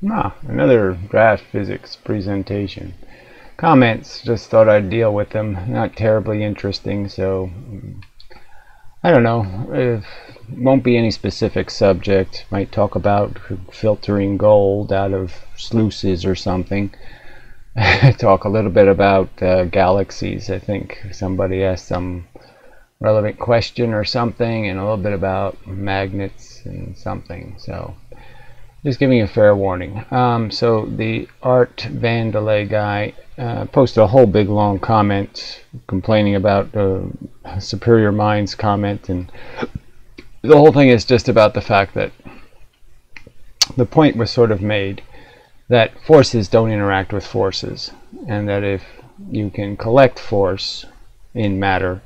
Another draft physics presentation. Comments, just thought I'd deal with them. Not terribly interesting, so I don't know. It won't be any specific subject. Might talk about filtering gold out of sluices or something. Talk a little bit about galaxies. I think somebody asked some relevant question or something, and a little bit about magnets and something. So just giving you a fair warning. So the Art Vandelay guy posted a whole big long comment complaining about Superior Minds comment, and the whole thing is just about the fact that the point was sort of made that forces don't interact with forces, and that if you can collect force in matter,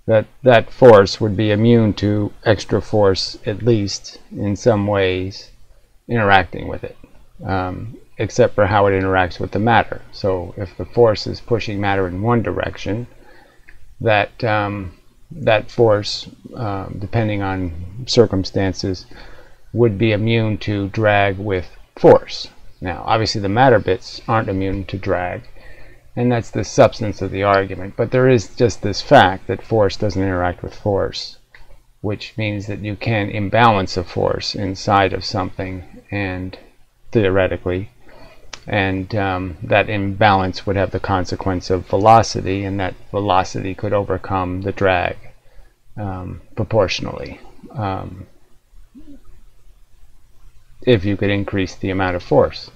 that force would be immune to extra force, at least in some ways, interacting with it, except for how it interacts with the matter. So if the force is pushing matter in one direction, that force, depending on circumstances, would be immune to drag with force. Now, obviously the matter bits aren't immune to drag, and that's the substance of the argument. But there is just this fact that force doesn't interact with force, which means that you can imbalance a force inside of something, and theoretically, and that imbalance would have the consequence of velocity, and that velocity could overcome the drag proportionally, if you could increase the amount of force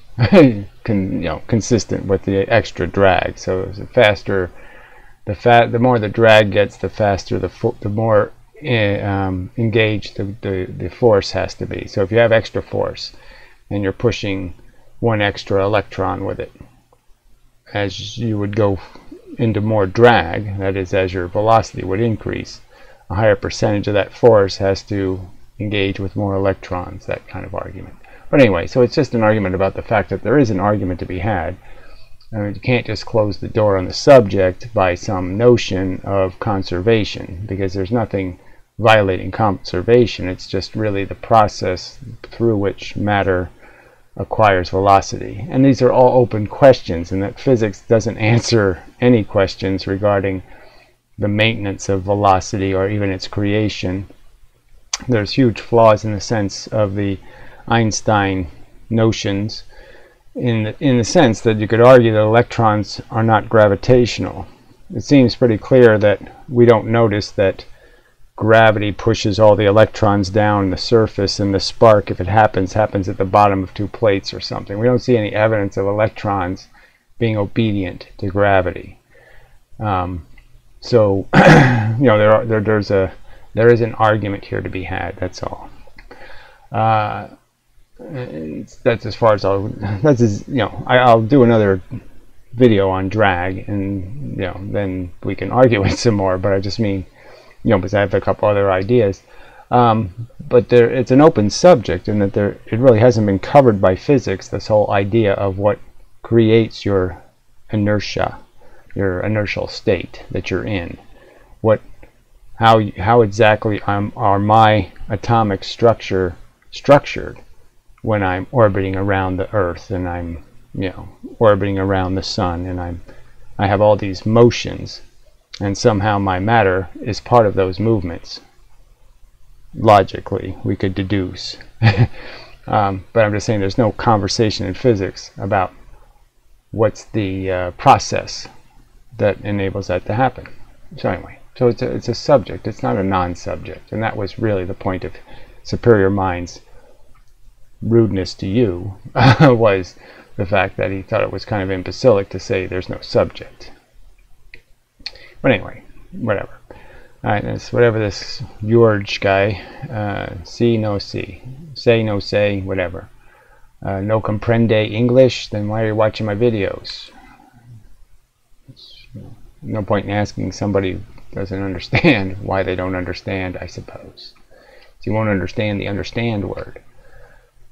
consistent with the extra drag. So the faster the more the drag gets, the faster the more engaged the force has to be. So if you have extra force and you're pushing one extra electron with it, as you would go into more drag, that is, as your velocity would increase, a higher percentage of that force has to engage with more electrons, that kind of argument. But anyway, so it's just an argument about the fact that there is an argument to be had. I mean, you can't just close the door on the subject by some notion of conservation, because there's nothing violating conservation. It's just really the process through which matter acquires velocity. And these are all open questions, and that physics doesn't answer any questions regarding the maintenance of velocity or even its creation. There's huge flaws in the sense of the Einstein notions, in the sense that you could argue that electrons are not gravitational. It seems pretty clear that we don't notice that gravity pushes all the electrons down the surface, and the spark, if it happens at the bottom of two plates or something. We don't see any evidence of electrons being obedient to gravity. So there is an argument here to be had. That's all. That's as far as I'll do another video on drag, and then we can argue it some more. But I just mean, because I have a couple other ideas. But it's an open subject, in that it really hasn't been covered by physics, this whole idea of what creates your inertia, your inertial state that you're in. How exactly are my atomic structure structured when I'm orbiting around the Earth, and I'm orbiting around the Sun, and I have all these motions, and somehow my matter is part of those movements. Logically, we could deduce. But I'm just saying there's no conversation in physics about what's the process that enables that to happen. So anyway, so it's a subject. It's not a non-subject, and that was really the point of Superior Minds' rudeness to you, was the fact that he thought it was kind of imbecilic to say there's no subject. But anyway, whatever. Alright, that's whatever this George guy, see no see, say no say, whatever. No comprende English, then why are you watching my videos? No point in asking somebody who doesn't understand why they don't understand, I suppose. So you won't understand the understand word.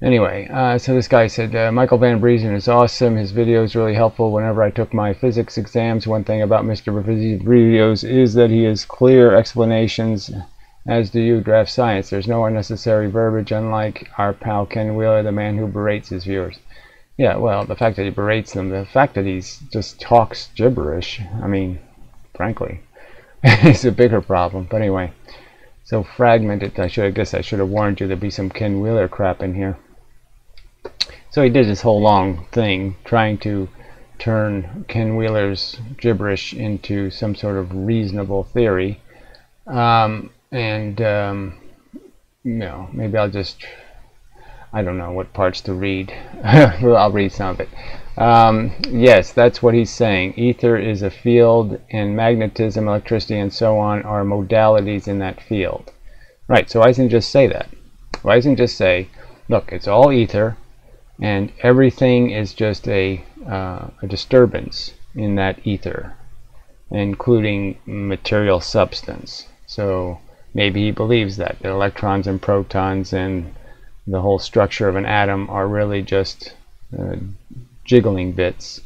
Anyway, so this guy said, Michael Van Briesen is awesome. His video is really helpful whenever I took my physics exams. One thing about Mr. Briesen's videos is that he has clear explanations As do you, DraftScience. There's no unnecessary verbiage, unlike our pal Ken Wheeler, the man who berates his viewers. Yeah, well, the fact that he berates them, the fact that he's just talks gibberish, I mean, frankly, it's a bigger problem. But anyway, so fragmented. I guess I should have warned you there'd be some Ken Wheeler crap in here. So he did this whole long thing trying to turn Ken Wheeler's gibberish into some sort of reasonable theory. You know, maybe I'll just, I don't know what parts to read. Well, I'll read some of it. Yes, that's what he's saying. Ether is a field, and magnetism, electricity, and so on are modalities in that field. Right, so why doesn't he just say that? Why doesn't he just say, look, it's all ether, and everything is just a disturbance in that ether, including material substance. So maybe he believes that the electrons and protons and the whole structure of an atom are really just jiggling bits,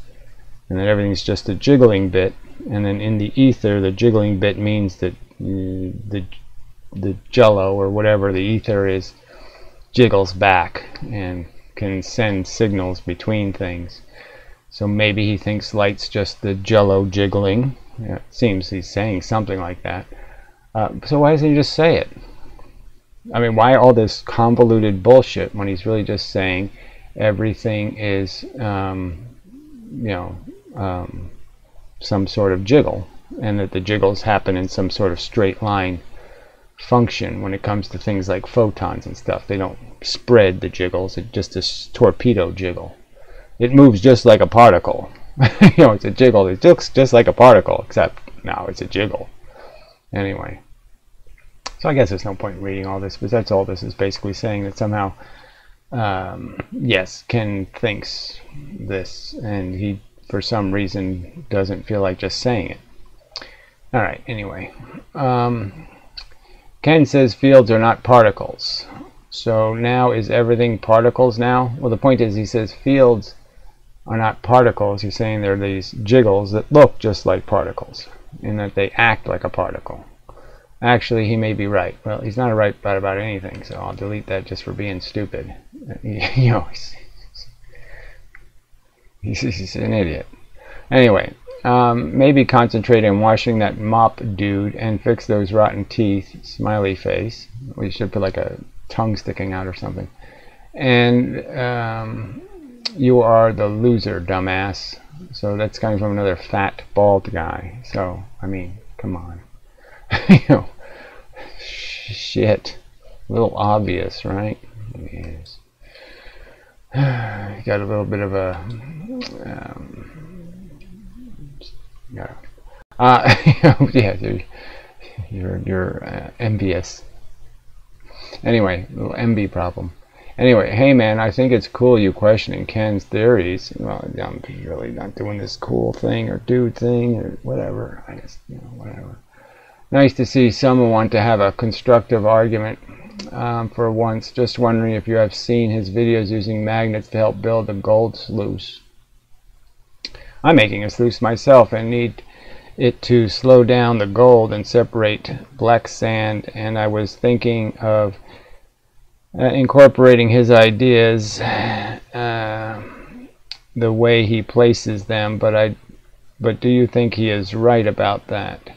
and that everything's just a jiggling bit, and then in the ether the jiggling bit means that the jello or whatever the ether is jiggles back and can send signals between things. So maybe he thinks light's just the jello jiggling. Yeah, it seems he's saying something like that. So why doesn't he just say it? I mean, why all this convoluted bullshit when he's really just saying everything is, some sort of jiggle, and that the jiggles happen in some sort of straight line function when it comes to things like photons and stuff. They don't spread the jiggles, it's just a torpedo jiggle. It moves just like a particle. It's a jiggle. It looks just like a particle, except now it's a jiggle. Anyway, so I guess there's no point in reading all this, but that's all this is basically saying, that somehow, yes, Ken thinks this, and he, for some reason, doesn't feel like just saying it. Alright, anyway. Ken says fields are not particles. So now is everything particles now? Well, the point is, he says fields are not particles. He's saying they're these jiggles that look just like particles, and that they act like a particle. Actually, he may be right. Well, he's not right about anything, so I'll delete that just for being stupid. He's an idiot. Anyway, maybe concentrate on washing that mop, dude, and fix those rotten teeth. Smiley face. We should put like a tongue sticking out or something. And you are the loser, dumbass. So that's coming from another fat, bald guy. So, I mean, come on. Shit. A little obvious, right? Yes. Got a little bit of a... yeah, you're envious. Anyway, little MB problem. Anyway, hey man, I think it's cool you questioning Ken's theories. Well, I'm really not doing this cool thing or dude thing or whatever. I just, whatever. Nice to see someone want to have a constructive argument for once. Just wondering if you have seen his videos using magnets to help build a gold sluice. I'm making a sluice myself and need it to slow down the gold and separate black sand, and I was thinking of incorporating his ideas the way he places them, but do you think he is right about that?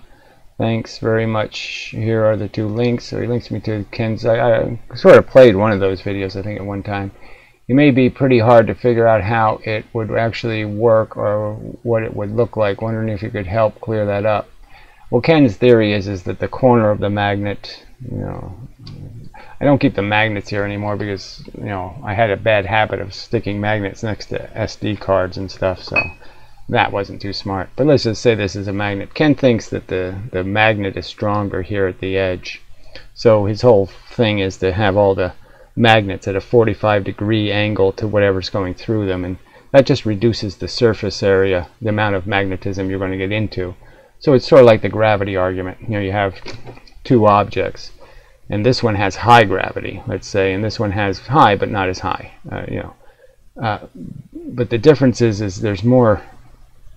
Thanks very much. Here are the 2 links. So he links me to Ken's. I sort of played one of those videos, I think, at one time. It may be pretty hard to figure out how it would actually work or what it would look like. Wondering if you could help clear that up. Well, Ken's theory is that the corner of the magnet, I don't keep the magnets here anymore because, I had a bad habit of sticking magnets next to SD cards and stuff, so that wasn't too smart. But let's just say this is a magnet. Ken thinks that the magnet is stronger here at the edge. So his whole thing is to have all the magnets at a 45-degree angle to whatever's going through them, and that just reduces the surface area, the amount of magnetism you're going to get into. So it's sort of like the gravity argument. You have 2 objects, and this one has high gravity, let's say, and this one has high but not as high. But the difference is there's more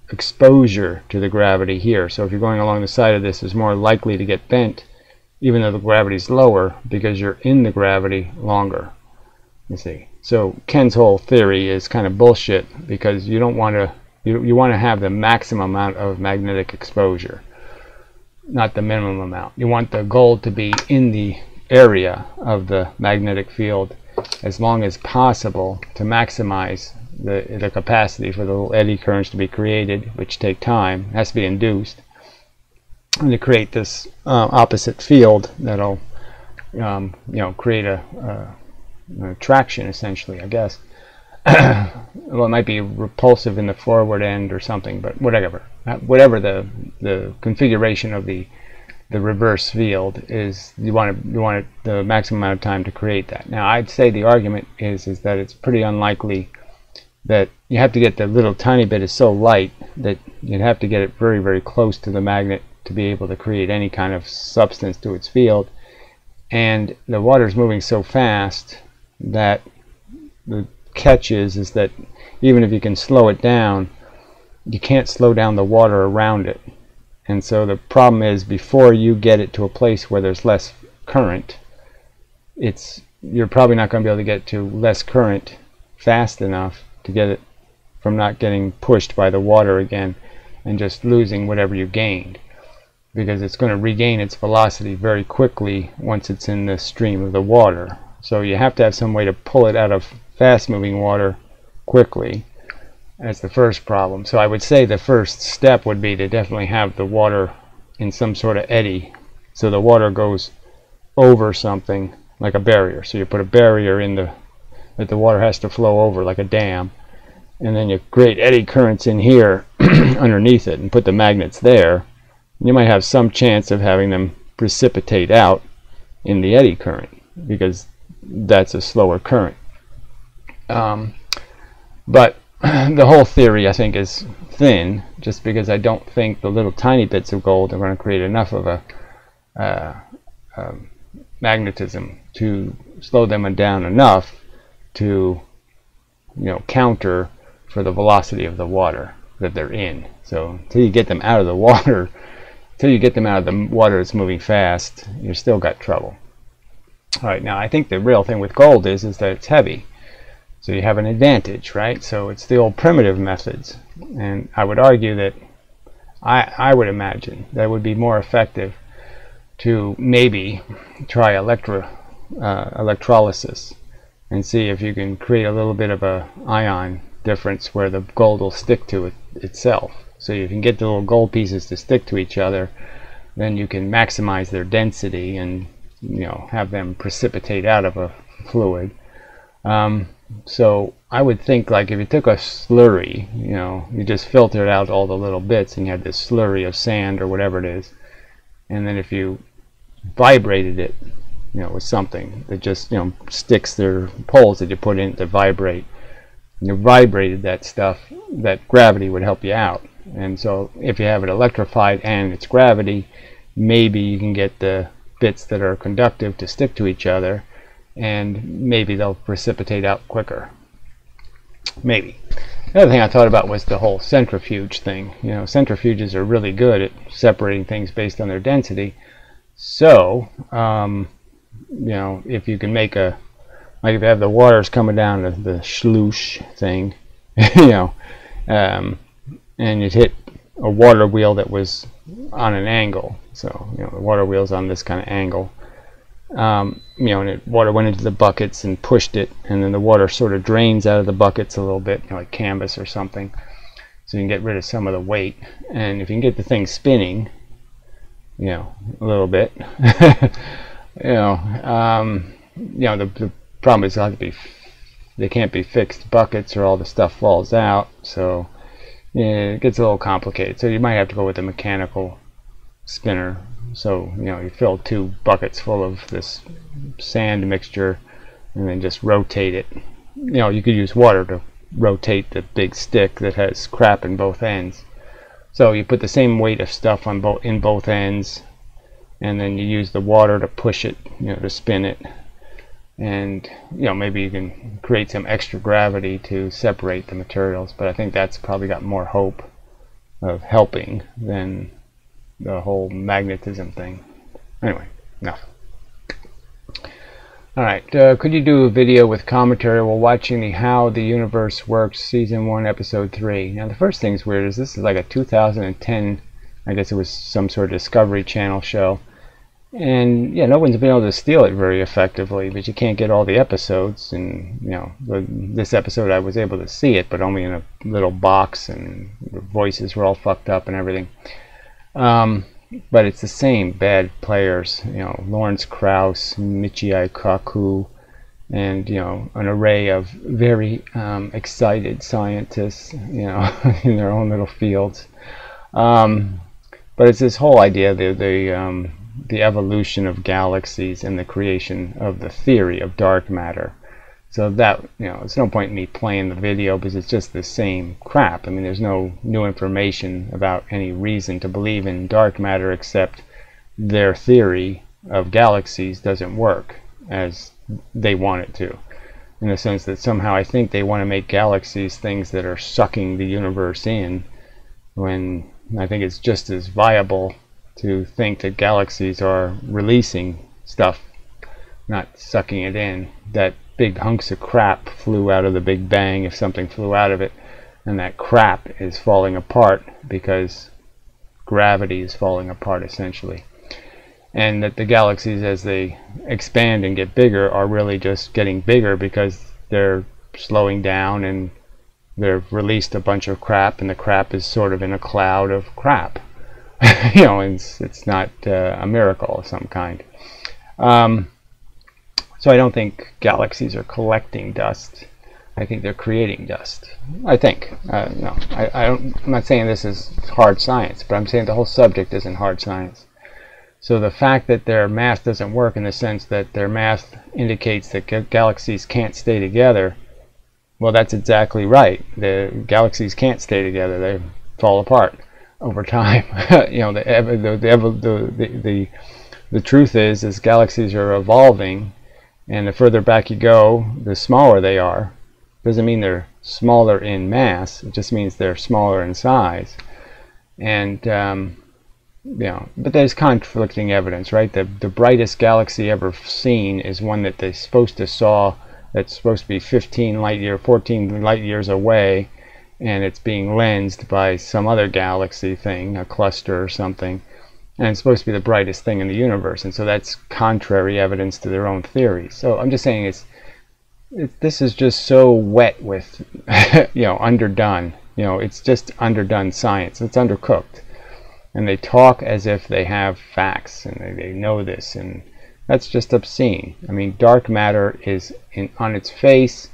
exposure to the gravity here. So if you're going along the side of this, it's more likely to get bent even though the gravity is lower, because you're in the gravity longer. You see, so Ken's whole theory is kind of bullshit, because you don't want to. You want to have the maximum amount of magnetic exposure, not the minimum amount. You want the gold to be in the area of the magnetic field as long as possible to maximize the capacity for the little eddy currents to be created, which take time, has to be induced, and to create this opposite field that'll create a attraction, essentially, I guess. Well, it might be repulsive in the forward end or something, but whatever the configuration of the reverse field is, you want the maximum amount of time to create that. Now, I'd say the argument is that it's pretty unlikely that you have to get the little tiny bit is so light that you'd have to get it very, very close to the magnet to be able to create any kind of substance to its field, and the water's moving so fast that the catch is that even if you can slow it down, you can't slow down the water around it. And so the problem is, before you get it to a place where there's less current, you're probably not going to be able to get to less current fast enough to get it from not getting pushed by the water again and just losing whatever you gained, because it's going to regain its velocity very quickly once it's in the stream of the water. So you have to have some way to pull it out of fast-moving water quickly. That's the first problem. So I would say the first step would be to definitely have the water in some sort of eddy, so the water goes over something like a barrier. So you put a barrier in that the water has to flow over, like a dam, and then you create eddy currents in here underneath it and put the magnets there. You might have some chance of having them precipitate out in the eddy current, because that's a slower current. But the whole theory, I think, is thin, just because I don't think the little tiny bits of gold are going to create enough of a magnetism to slow them down enough to, counter for the velocity of the water that they're in. So until you get them out of the water, that's moving fast, you've still got trouble. All right, now I think the real thing with gold is that it's heavy. So you have an advantage, right? So it's the old primitive methods. And I would argue that I would imagine that it would be more effective to maybe try electrolysis and see if you can create a little bit of a ion difference where the gold will stick to it itself. So you can get the little gold pieces to stick to each other, then you can maximize their density and have them precipitate out of a fluid. So I would think, like, if you took a slurry, you just filtered out all the little bits and you had this slurry of sand or whatever it is, and then if you vibrated it, with something that just, sticks their poles that you put in to vibrate, and you vibrated that stuff, that gravity would help you out. And so if you have it electrified and it's gravity, maybe you can get the bits that are conductive to stick to each other, and maybe they'll precipitate out quicker. Maybe. The other thing I thought about was the whole centrifuge thing. Centrifuges are really good at separating things based on their density. So, if you can make like if you have the waters coming down to the sluice thing, and you'd hit a water wheel that was on an angle. So, the water wheel's on this kind of angle. And water went into the buckets and pushed it, and then the water sort of drains out of the buckets a little bit, like canvas or something, so you can get rid of some of the weight. And if you can get the thing spinning, a little bit, the problem is they can't be fixed buckets or all the stuff falls out, so it gets a little complicated. So you might have to go with a mechanical spinner. So you fill 2 buckets full of this sand mixture and then just rotate it. You could use water to rotate the big stick that has crap in both ends. So you put the same weight of stuff on both ends, and then you use the water to push it, to spin it. And maybe you can create some extra gravity to separate the materials, but I think that's probably got more hope of helping than the whole magnetism thing. Anyway, No. Alright, could you do a video with commentary while watching the How the Universe Works Season 1 Episode 3? Now the first thing's weird is this is like a 2010, I guess it was some sort of Discovery Channel show. And yeah, no one's been able to steal it very effectively, but you can't get all the episodes. And you know, this episode I was able to see it, but only in a little box, and the voices were all fucked up and everything. But it's the same bad players, you know, Lawrence Krauss, Michio Kaku, and you know, an array of very excited scientists, you know, in their own little fields. But it's this whole idea, the evolution of galaxies and the creation of the theory of dark matter. So that, you know, it's no point in me playing the video because it's just the same crap. I mean, there's no new information about any reason to believe in dark matter except their theory of galaxies doesn't work as they want it to. In the sense that somehow I think they want to make galaxies things that are sucking the universe in, when I think it's just as viable to think that galaxies are releasing stuff, not sucking it in. That big hunks of crap flew out of the Big Bang, if something flew out of it, and that crap is falling apart because gravity is falling apart essentially. And that the galaxies, as they expand and get bigger, are really just getting bigger because they're slowing down and they've released a bunch of crap, and the crap is sort of in a cloud of crap. You know, it's not a miracle of some kind. So I don't think galaxies are collecting dust. I think they're creating dust. I think. No, I'm not saying this is hard science, but I'm saying the whole subject isn't hard science. So the fact that their math doesn't work, in the sense that their math indicates that galaxies can't stay together, well, that's exactly right. The galaxies can't stay together. They fall apart over time. You know, the truth is galaxies are evolving. And the further back you go, the smaller they are. Doesn't mean they're smaller in mass. It just means they're smaller in size. And you know, but there's conflicting evidence, right? The brightest galaxy ever seen is one that they're supposed to saw. That's supposed to be 14 light years away, and it's being lensed by some other galaxy thing, a cluster or something. And it's supposed to be the brightest thing in the universe, and so that's contrary evidence to their own theory. So I'm just saying this is just so wet with, you know, underdone. You know, it's just underdone science. It's undercooked, and they talk as if they have facts and they know this, and that's just obscene. I mean, dark matter is on its face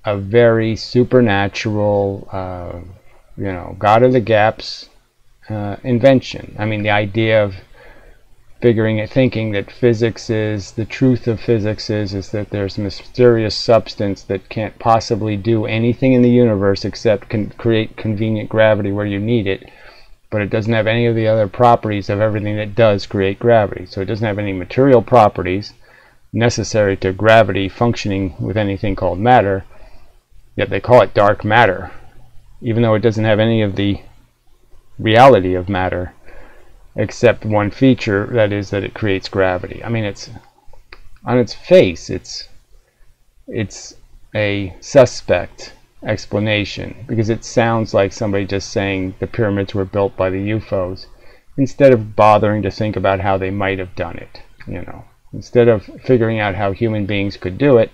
a very supernatural, you know, God of the gaps invention. I mean, the idea of thinking that physics is, the truth of physics is that there's a mysterious substance that can't possibly do anything in the universe except create convenient gravity where you need it, but it doesn't have any of the other properties of everything that does create gravity. So it doesn't have any material properties necessary to gravity functioning with anything called matter, yet they call it dark matter, even though it doesn't have any of the reality of matter except one feature, that is that it creates gravity. I mean, it's on its face it's a suspect explanation, because it sounds like somebody just saying the pyramids were built by the UFOs instead of bothering to think about how they might have done it. You know, instead of figuring out how human beings could do it,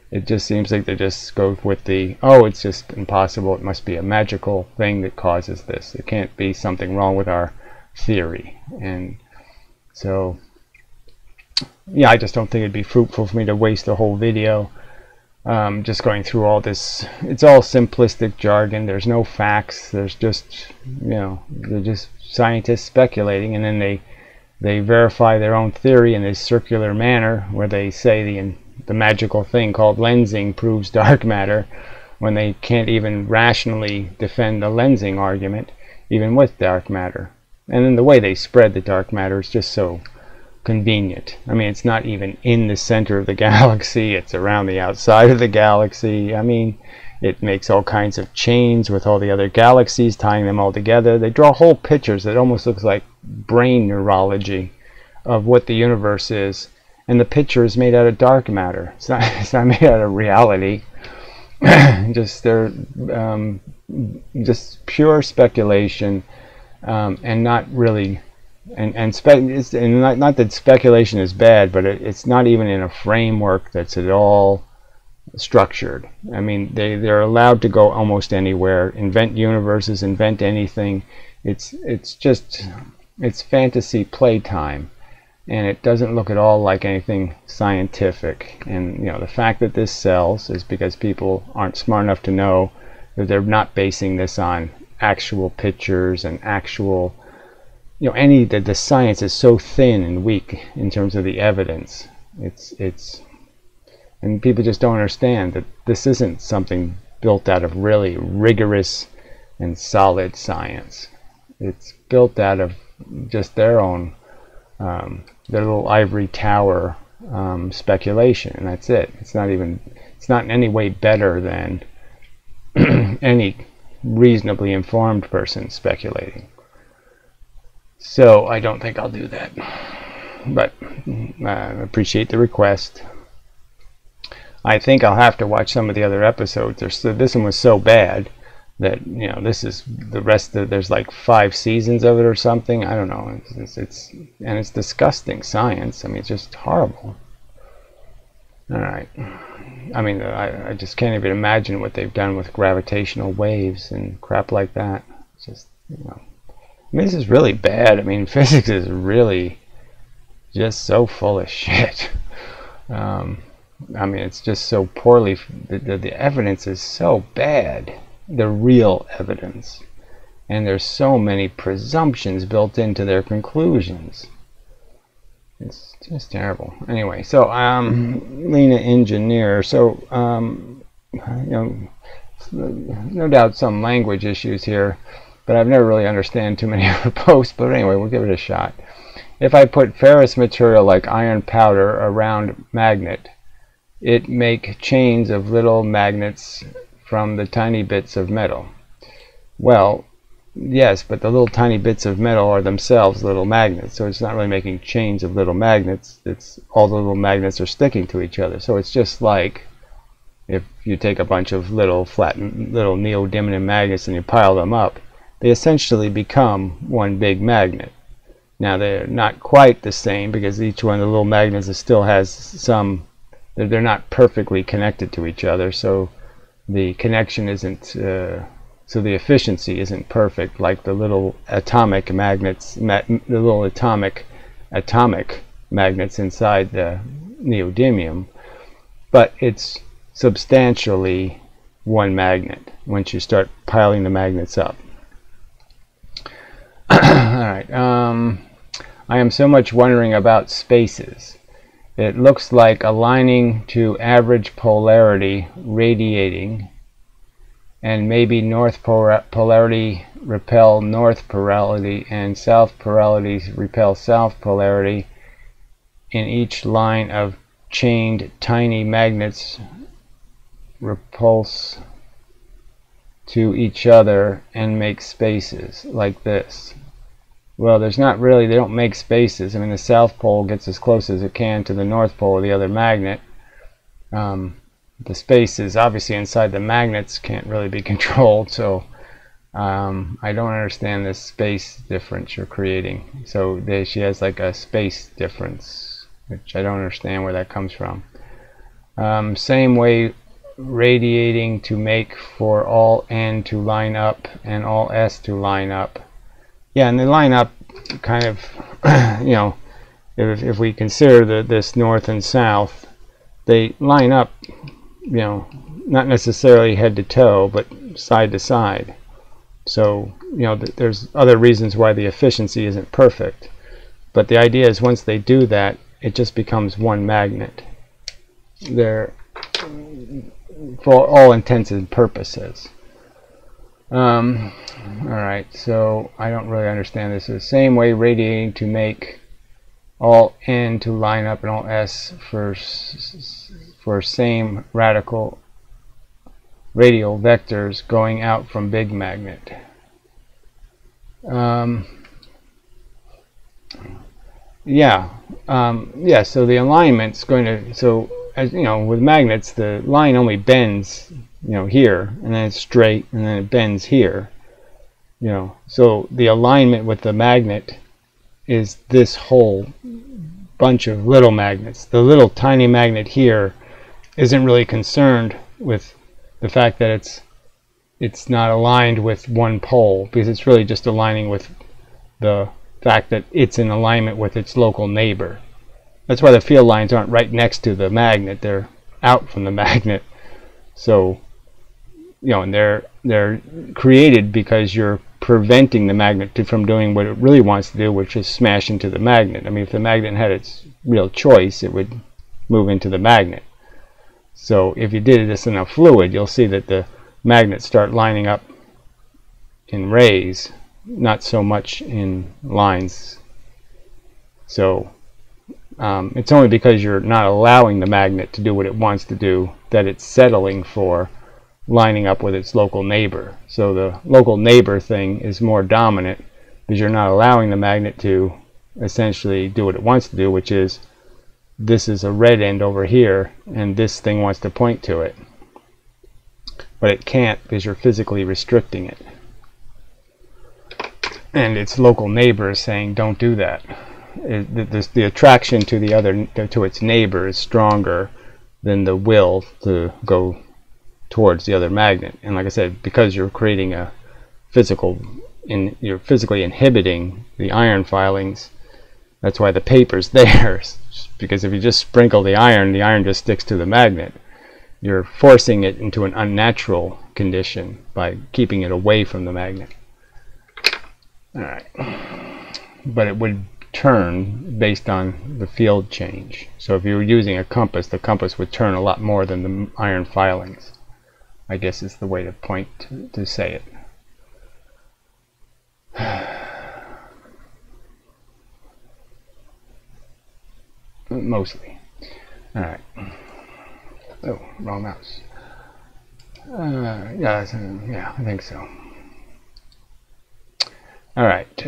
it just seems like they just go with the, oh, it's just impossible, it must be a magical thing that causes this. It can't be something wrong with our theory. And so, yeah, I just don't think it'd be fruitful for me to waste a whole video just going through all this. It's all simplistic jargon. There's no facts. There's just, you know, they're just scientists speculating, and then they verify their own theory in this circular manner where they say the magical thing called lensing proves dark matter, when they can't even rationally defend the lensing argument, even with dark matter. And then the way they spread the dark matter is just so convenient. I mean, it's not even in the center of the galaxy, it's around the outside of the galaxy. I mean, it makes all kinds of chains with all the other galaxies, tying them all together. They draw whole pictures that almost looks like brain neurology of what the universe is, and the picture is made out of dark matter. It's not made out of reality. Just they're just pure speculation, and not really, and not that speculation is bad, but it's not even in a framework that's at all structured. I mean, they're allowed to go almost anywhere, invent universes, invent anything. It's fantasy playtime, and it doesn't look at all like anything scientific. And the fact that this sells is because people aren't smart enough to know that they're not basing this on actual pictures and actual, that the science is so thin and weak in terms of the evidence. And people just don't understand that this isn't something built out of really rigorous and solid science. It's built out of just their own, their little ivory tower speculation, and that's it. It's not in any way better than any reasonably informed person speculating. So I don't think I'll do that. But I appreciate the request. I think I'll have to watch some of the other episodes. This one was so bad that this is the rest of. There's like 5 seasons of it or something. I don't know. It's disgusting science. I mean, it's just horrible. All right. I mean, I just can't even imagine what they've done with gravitational waves and crap like that. It's just I mean, this is really bad. I mean, physics is really just so full of shit. I mean, it's just so poorly. The evidence is so bad. The real evidence, and there's so many presumptions built into their conclusions. It's just terrible. Anyway, so Lena Engineer. So no doubt some language issues here, but I've never really understand too many of her posts. But anyway, we'll give it a shot. If I put ferrous material like iron powder around magnet, it make chains of little magnets from the tiny bits of metal. Well, yes, but the little tiny bits of metal are themselves little magnets, so it's not really making chains of little magnets. It's all the little magnets are sticking to each other. So it's just like if you take a bunch of little little neodymium magnets and you pile them up, they essentially become one big magnet. Now they're not quite the same because each one of the little magnets still has some. They're not perfectly connected to each other, so the connection isn't, so the efficiency isn't perfect like the little atomic magnets, the little atomic magnets inside the neodymium, but it's substantially one magnet once you start piling the magnets up. Alright, I am so much wondering about spaces. It looks like aligning to average polarity radiating, and maybe north polarity repel north polarity and south polarity repel south polarity in each line of chained tiny magnets repulse to each other and make spaces like this. Well, there's not really, they don't make spaces. I mean, the South Pole gets as close as it can to the North Pole of the other magnet. The spaces, obviously, inside the magnets can't really be controlled, so I don't understand this space difference you're creating. So she has like a space difference, which I don't understand where that comes from. Same way radiating to make for all N to line up and all S to line up. Yeah, and they line up kind of, if we consider this north and south, they line up, not necessarily head to toe, but side to side. So, there's other reasons why the efficiency isn't perfect. But the idea is once they do that, it just becomes one magnet. They're, for all intents and purposes. Alright, so I don't really understand this. The same way radiating to make all N to line up and all S for same radial vectors going out from big magnet. Yeah, yeah. So the alignment's going to, so as you know, with magnets, the line only bends, here, and then it's straight, and then it bends here. So the alignment with the magnet is this whole bunch of little magnets. The little tiny magnet here isn't really concerned with the fact that it's not aligned with one pole, because it's really just aligning with the fact that it's in alignment with its local neighbor. That's why the field lines aren't right next to the magnet. They're out from the magnet. So, and they're created because you're preventing the magnet from doing what it really wants to do, which is smash into the magnet. I mean, if the magnet had its real choice, it would move into the magnet. So if you did this in a fluid, you'll see that the magnets start lining up in rays, not so much in lines. So it's only because you're not allowing the magnet to do what it wants to do that it's settling for lining up with its local neighbor. So the local neighbor thing is more dominant because you're not allowing the magnet to essentially do what it wants to do, which is, this is a red end over here and this thing wants to point to it, but it can't because you're physically restricting it, and its local neighbor is saying don't do that. The attraction to its neighbor is stronger than the will to go towards the other magnet. And like I said, because you're creating a you're physically inhibiting the iron filings. That's why the paper's there, because if you just sprinkle the iron just sticks to the magnet. You're forcing it into an unnatural condition by keeping it away from the magnet. Alright. But it would turn based on the field change. So if you were using a compass, the compass would turn a lot more than the iron filings, I guess is the way to to say it. Mostly. Alright. Oh, wrong mouse. Yeah, I think so. Alright.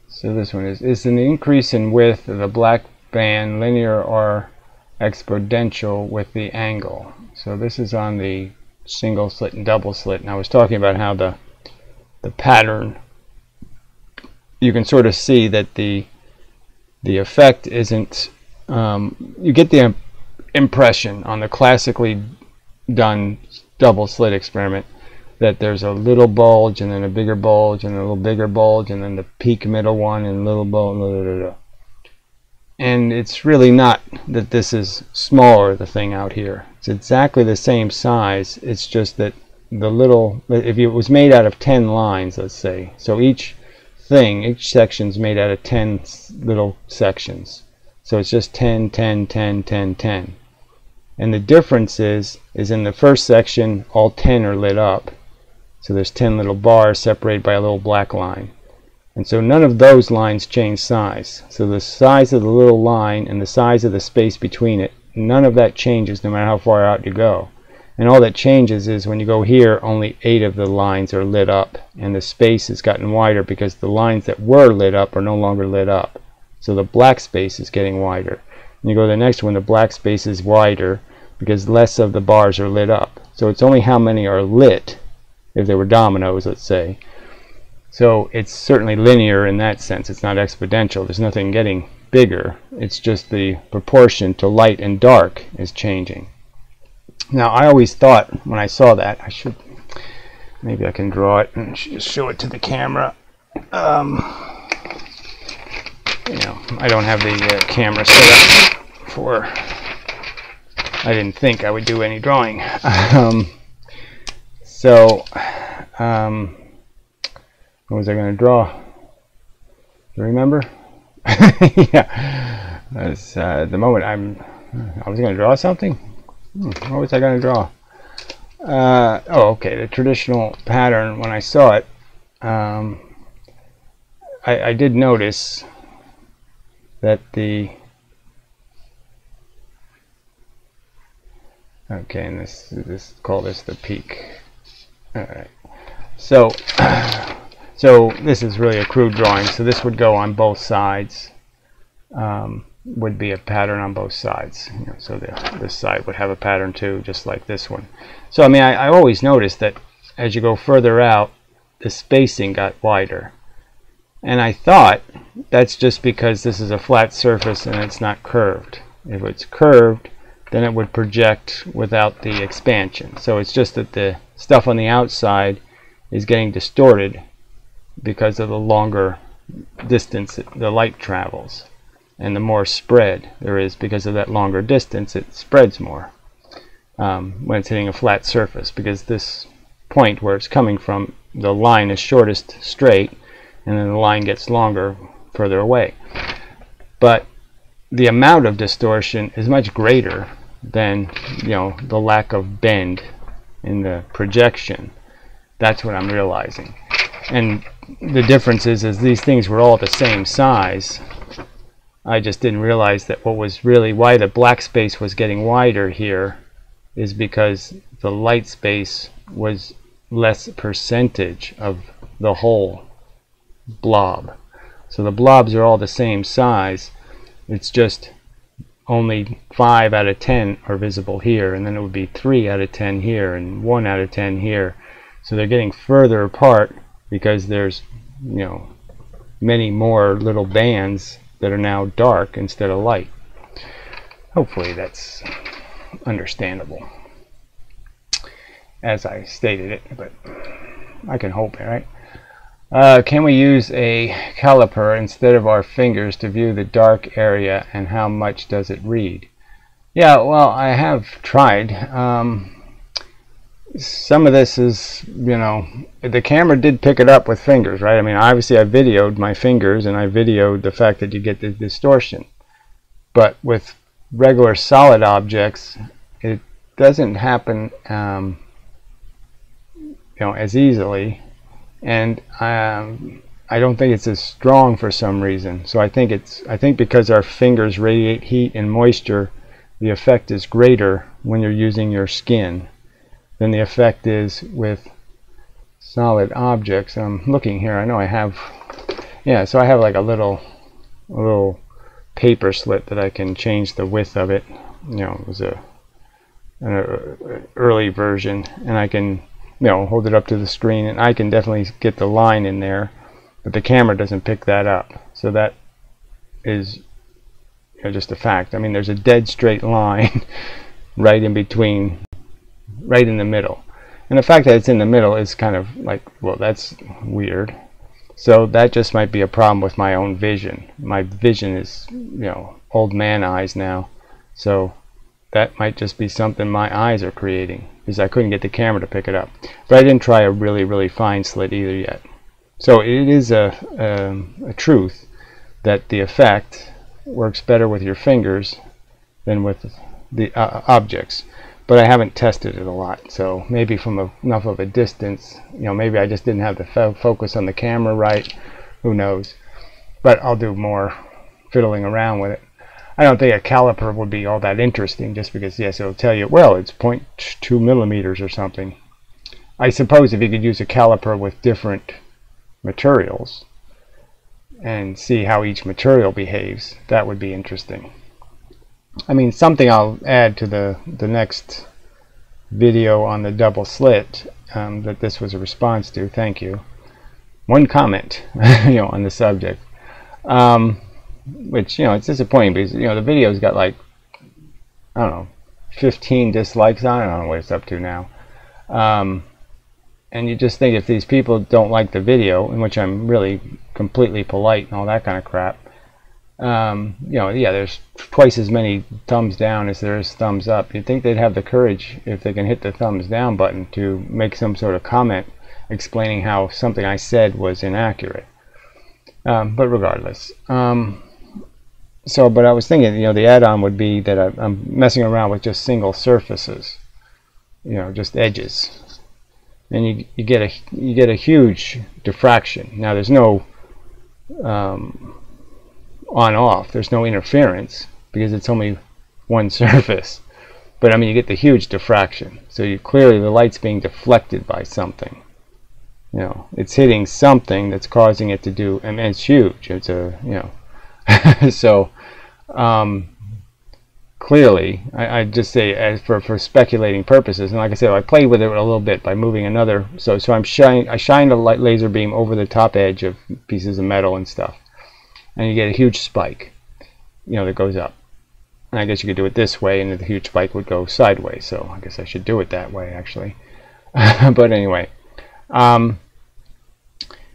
So this one is an increase in width of the black band linear or exponential with the angle. So this is on the single slit and double slit, and I was talking about how the pattern, you can sort of see that the effect isn't, you get the impression on the classically done double slit experiment that there's a little bulge and then a bigger bulge and a little bigger bulge and then the peak middle one and a little bulge, and it's really not that this is smaller, the thing out here. It's exactly the same size. It's just that the little, if it was made out of 10 lines, let's say, so each section is made out of 10 little sections. So it's just 10, 10, 10, 10, 10. And the difference is in the first section, all 10 are lit up. So there's 10 little bars separated by a little black line. And so none of those lines change size. So the size of the little line and the size of the space between it, none of that changes no matter how far out you go. And all that changes is when you go here, only 8 of the lines are lit up, and the space has gotten wider because the lines that were lit up are no longer lit up. So the black space is getting wider. And you go to the next one, the black space is wider because less of the bars are lit up. So it's only how many are lit, if they were dominoes, let's say. So it's certainly linear in that sense. It's not exponential. There's nothing getting bigger. It's just the proportion to light and dark is changing. Now, I always thought when I saw that, maybe I can draw it and just show it to the camera. I don't have the camera set up for, I didn't think I would do any drawing. What was I going to draw? Do you remember? Yeah. At the moment, I was going to draw something. What was I going to draw? Okay, the traditional pattern. When I saw it, I did notice that okay, and this call this the peak. All right. So So this is really a crude drawing. So this would go on both sides. Would be a pattern on both sides. You know, so this side would have a pattern too, just like this one. So I mean, I always notice that as you go further out, the spacing got wider. And I thought that's just because this is a flat surface and it's not curved. If it's curved, then it would project without the expansion. So it's just that the stuff on the outside is getting distorted because of the longer distance the light travels. And the more spread there is because of that longer distance, it spreads more when it's hitting a flat surface, because this point where it's coming from, the line is shortest straight, and then the line gets longer further away. But the amount of distortion is much greater than, you know, the lack of bend in the projection. That's what I'm realizing. And the difference is these things were all the same size. I just didn't realize that what was really why the black space was getting wider here is because the light space was less percentage of the whole blob. So the blobs are all the same size. It's just only 5 out of 10 are visible here, and then it would be 3 out of 10 here and 1 out of 10 here. So they're getting further apart because there's, you know, many more little bands that are now dark instead of light. Hopefully that's understandable as I stated it, but I can hope, right? Can we use a caliper instead of our fingers to view the dark area, and how much does it read? Yeah, well, I have tried. Some of this is, you know, the camera did pick it up with fingers, right? I mean, obviously I videoed my fingers and I videoed the fact that you get the distortion. But with regular solid objects, it doesn't happen, you know, as easily. And I don't think it's as strong for some reason. So I think because our fingers radiate heat and moisture, the effect is greater when you're using your skin than the effect is with solid objects. I'm looking here. I know I have, yeah. So I have like a little paper slit that I can change the width of it. You know, it was an early version, and I can, you know, hold it up to the screen, and I can definitely get the line in there, but the camera doesn't pick that up. So that is, you know, just a fact. I mean, there's a dead straight line right in between, right in the middle, and the fact that it's in the middle is kind of like, well, that's weird. So that just might be a problem with my own vision. My vision is, you know, old man eyes now, so that might just be something my eyes are creating, because I couldn't get the camera to pick it up. But I didn't try a really fine slit either yet. So it is a truth that the effect works better with your fingers than with the objects. But I haven't tested it a lot, so maybe from enough of a distance, you know, maybe I just didn't have the focus on the camera right. Who knows? But I'll do more fiddling around with it. I don't think a caliper would be all that interesting, just because, yes, it'll tell you, well, it's 0.2 millimeters or something. I suppose if you could use a caliper with different materials and see how each material behaves, that would be interesting. I mean, something I'll add to the next video on the double slit, that this was a response to. Thank you. One comment, you know, on the subject. Which, you know, it's disappointing because, you know, the video's got like, I don't know, 15 dislikes on it. I don't know what it's up to now. And you just think, if these people don't like the video, in which I'm really completely polite and all that kind of crap, you know, yeah, there's twice as many thumbs down as there is thumbs up. You'd think they'd have the courage, if they can hit the thumbs down button, to make some sort of comment explaining how something I said was inaccurate. But regardless, but I was thinking, you know, the add-on would be that I'm messing around with just single surfaces, you know, just edges, and you get a huge diffraction. Now there's no on-off, there's no interference because it's only one surface, but I mean, you get the huge diffraction. So clearly the light's being deflected by something. You know, it's hitting something that's causing it to do, and it's huge. It's a, you know, so clearly, I just say, as for speculating purposes, and like I said, I played with it a little bit by moving another. So I shined a light laser beam over the top edge of pieces of metal and stuff, and you get a huge spike, you know, that goes up. And I guess you could do it this way, and the huge spike would go sideways. So I guess I should do it that way, actually. But anyway, and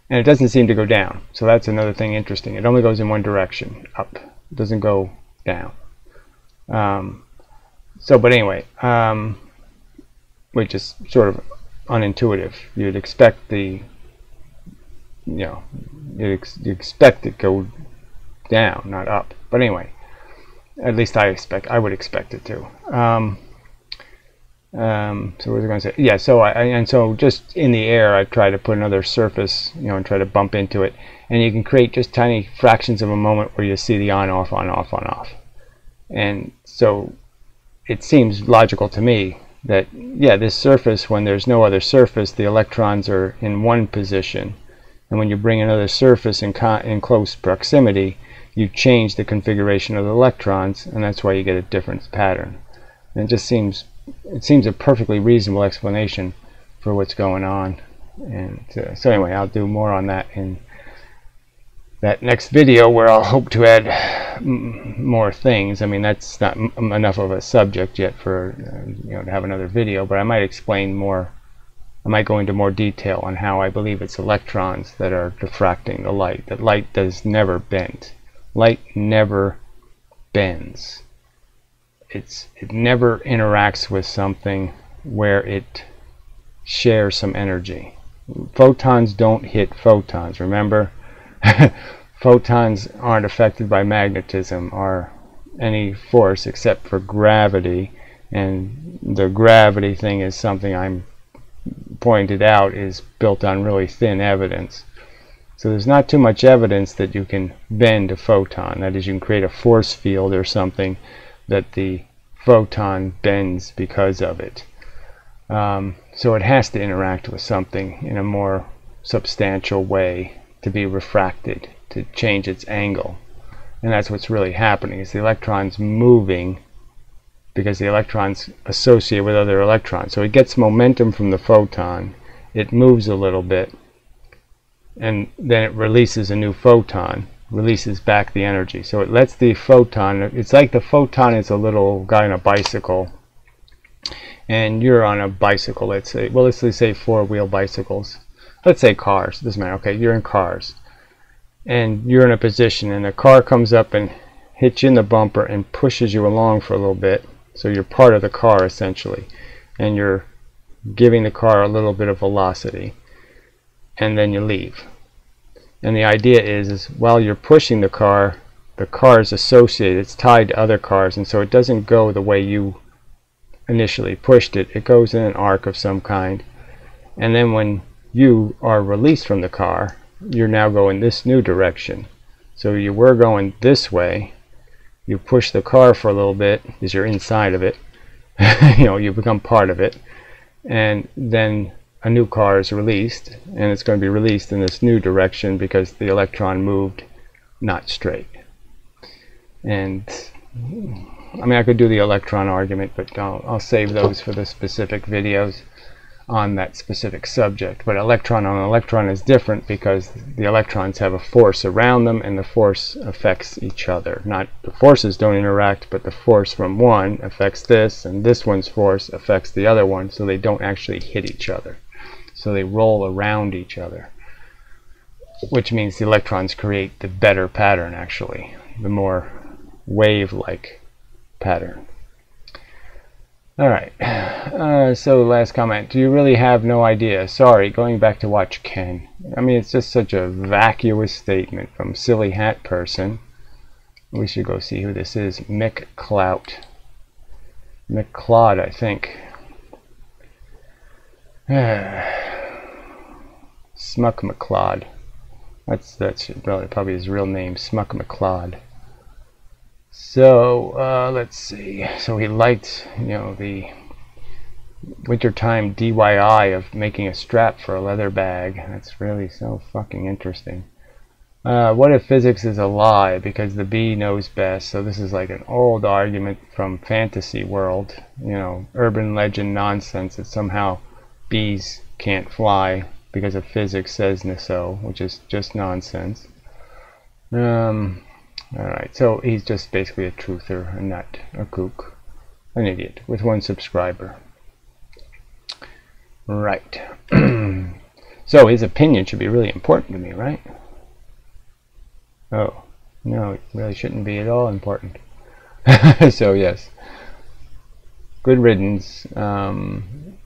it doesn't seem to go down. So that's another thing interesting. It only goes in one direction, up. It doesn't go down. But anyway, which is sort of unintuitive. You'd expect the, you know, you expect it to go down, not up. But anyway, at least I would expect it to. So what was I going to say? Yeah. So just in the air, I try to put another surface, you know, and try to bump into it, and you can create just tiny fractions of a moment where you see the on off, on off, on off. And so it seems logical to me that, yeah, this surface, when there's no other surface, the electrons are in one position, and when you bring another surface in close proximity, you change the configuration of the electrons, and that's why you get a different pattern. And it seems a perfectly reasonable explanation for what's going on. And so anyway, I'll do more on that in that next video, where I'll hope to add more things. I mean, that's not enough of a subject yet for you know, to have another video, but I might explain more. I might go into more detail on how I believe it's electrons that are diffracting the light. That light does never bend. Light never bends. It never interacts with something where it shares some energy. Photons don't hit photons, remember? Photons aren't affected by magnetism or any force except for gravity, and the gravity thing is something I'm pointed out is built on really thin evidence. So there's not too much evidence that you can bend a photon. That is, you can create a force field or something that the photon bends because of it. So it has to interact with something in a more substantial way to be refracted, to change its angle. And that's what's really happening, is the electron's moving because the electrons associate with other electrons. So it gets momentum from the photon, it moves a little bit, and then it releases a new photon, releases back the energy. So it lets the photon, it's like the photon is a little guy on a bicycle, and you're on a bicycle, let's say, well, let's say four-wheel bicycles. Let's say cars, doesn't matter. Okay, you're in cars, and you're in a position, and a car comes up and hits you in the bumper and pushes you along for a little bit. So you're part of the car, essentially, and you're giving the car a little bit of velocity, and then you leave. And the idea is while you're pushing the car is associated, it's tied to other cars, and so it doesn't go the way you initially pushed it. It goes in an arc of some kind, and then when you are released from the car, you're now going this new direction. So you were going this way, you push the car for a little bit because you're inside of it, you know, you become part of it, and then a new car is released, and it's going to be released in this new direction because the electron moved not straight. And I mean, I could do the electron argument, but I'll save those for the specific videos on that specific subject. But electron on electron is different because the electrons have a force around them, and the force affects each other. Not the forces don't interact, but the force from one affects this, and this one's force affects the other one, so they don't actually hit each other. So they roll around each other, which means the electrons create the better pattern, actually, the more wave-like pattern. Alright, so last comment. Do you really have no idea? Sorry, going back to watch Ken. I mean, it's just such a vacuous statement from Silly Hat Person. We should go see who this is. Mick Clout. Mick Claude, I think. Smuck McCloud. That's really probably his real name, Smuck McCloud. So let's see. So he liked, you know, the wintertime DIY of making a strap for a leather bag. That's really so fucking interesting. What if physics is a lie because the bee knows best? So this is like an old argument from fantasy world, you know, urban legend nonsense that somehow bees can't fly because of physics says so, which is just nonsense. Alright, so he's just basically a truther and not a kook. An idiot with 1 subscriber. Right. So his opinion should be really important to me, right? Oh, no, it really shouldn't be at all important. So yes. Good riddance.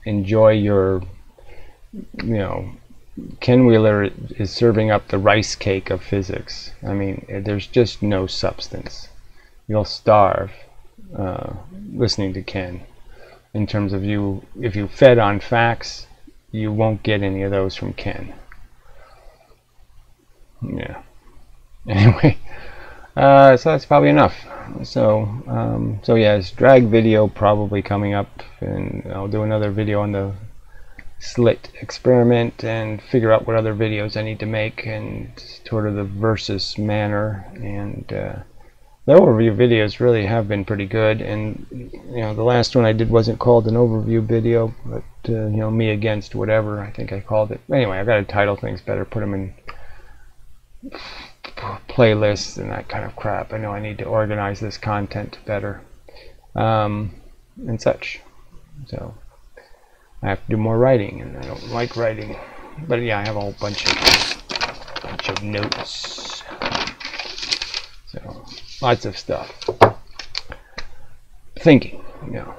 Enjoy your, you know, Ken Wheeler is serving up the rice cake of physics. I mean, there's just no substance. You'll starve listening to Ken. In terms of you, if you fed on facts, you won't get any of those from Ken. Yeah. Anyway, so that's probably enough. So, so yes, drag video probably coming up, and I'll do another video on the slit experiment and figure out what other videos I need to make and sort of the versus manner. And the overview videos really have been pretty good, and you know, the last one I did wasn't called an overview video, but you know, me against whatever I think I called it. Anyway, I got to title things better, put them in playlists and that kind of crap. I know I need to organize this content better, and such. So I have to do more writing, and I don't like writing, but yeah, I have a whole bunch of notes. So lots of stuff. Thinking, you know,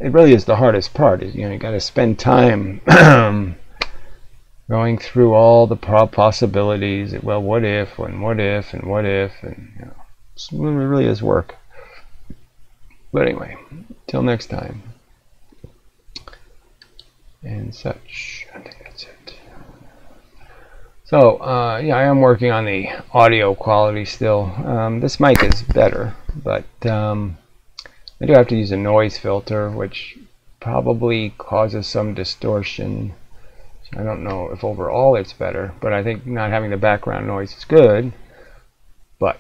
it really is the hardest part. Is, you know, you got to spend time going through all the possibilities. Well, what if, and what if, and what if, and you know, it really is work. But anyway, till next time, and such. I think that's it. So yeah, I am working on the audio quality still. This mic is better, but I do have to use a noise filter, which probably causes some distortion. I don't know if overall it's better, but I think not having the background noise is good. But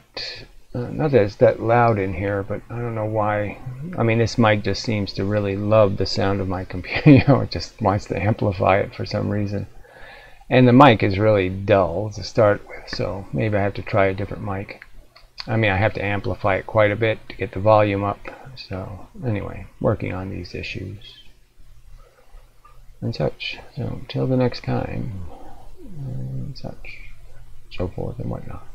not that it's that loud in here, but I don't know why. I mean, this mic just seems to really love the sound of my computer. You know, it just wants to amplify it for some reason. And the mic is really dull to start with, so maybe I have to try a different mic. I mean, I have to amplify it quite a bit to get the volume up. So anyway, working on these issues and such. So till the next time, and such, so forth and whatnot.